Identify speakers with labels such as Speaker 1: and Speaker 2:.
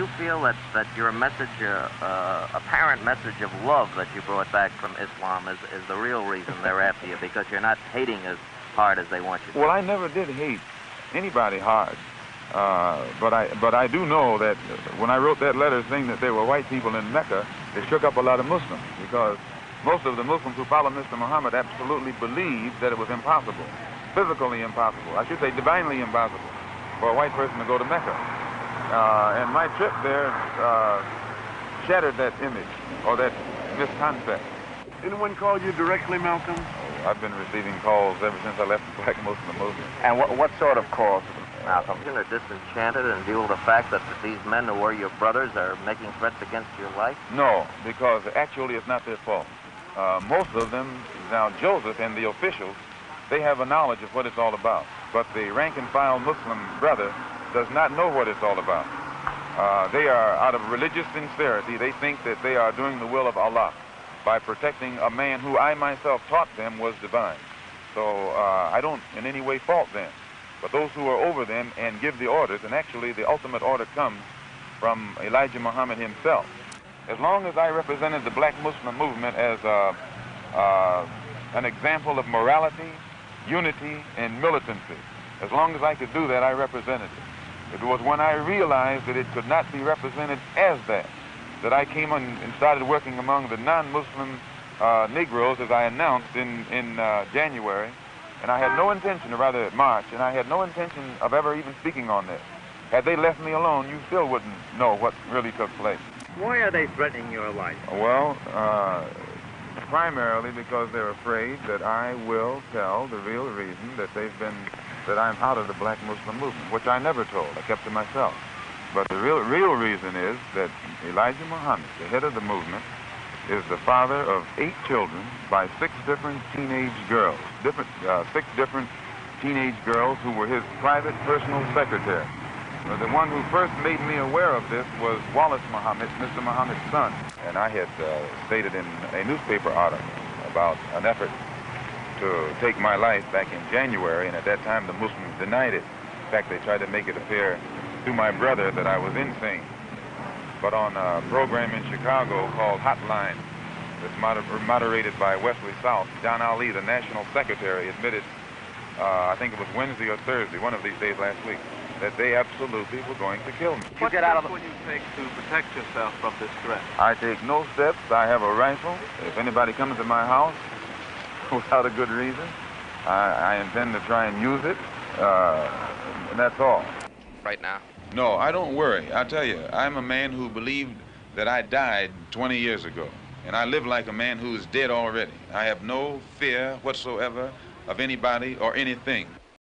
Speaker 1: you feel that your message, apparent message of love that you brought back from Islam is the real reason they're after you, because you're not hating as hard as they want you to?
Speaker 2: Well, I never did hate anybody hard. But I do know that when I wrote that letter saying that there were white people in Mecca, it shook up a lot of Muslims, because most of the Muslims who follow Mr. Muhammad absolutely believed that it was impossible, physically impossible, I should say divinely impossible, for a white person to go to Mecca. And my trip there shattered that image, or that misconcept.
Speaker 3: Anyone call you directly, Malcolm?
Speaker 2: Oh, I've been receiving calls ever since I left the Black Muslim movement.
Speaker 1: And what sort of calls, Malcolm? You're disenchanted in view of the fact that these men who were your brothers are making threats against your life?
Speaker 2: No, because actually it's not their fault. Most of them, now Joseph and the officials, they have a knowledge of what it's all about. But the rank-and-file Muslim brother does not know what it's all about. They are, out of religious sincerity, they think that they are doing the will of Allah by protecting a man who I myself taught them was divine. So I don't in any way fault them. But those who are over them and give the orders, and actually the ultimate order comes from Elijah Muhammad himself. As long as I represented the Black Muslim movement as an example of morality, unity, and militancy, as long as I could do that, I represented it. It was when I realized that it could not be represented as that I came on and started working among the non-Muslim Negroes, as I announced in January. And I had no intention, or rather March, and I had no intention of ever even speaking on this. Had they left me alone, you still wouldn't know what really took place.
Speaker 3: Why are they threatening your life?
Speaker 2: Well, primarily because they're afraid that I will tell the real reason that that I'm out of the Black Muslim movement, which I never told. I kept to myself. But the real reason is that Elijah Muhammad, the head of the movement, is the father of 8 children by 6 different teenage girls, 6 different teenage girls who were his private personal secretary. The one who first made me aware of this was Wallace Muhammad, Mr. Muhammad's son. And I had stated in a newspaper article about an effort to take my life back in January, and at that time the Muslims denied it. In fact, they tried to make it appear to my brother that I was insane. But on a program in Chicago called Hotline, that's moderated by Wesley South, John Ali, the national secretary, admitted, I think it was Wednesday or Thursday, one of these days last week, that they absolutely were going to kill me.
Speaker 3: What steps will you take to protect yourself from this threat?
Speaker 2: I take no steps. I have a rifle. If anybody comes to my house without a good reason, I intend to try and use it, and that's all.
Speaker 1: Right now?
Speaker 2: No, I don't worry. I tell you, I'm a man who believed that I died 20 years ago, and I live like a man who is dead already. I have no fear whatsoever of anybody or anything.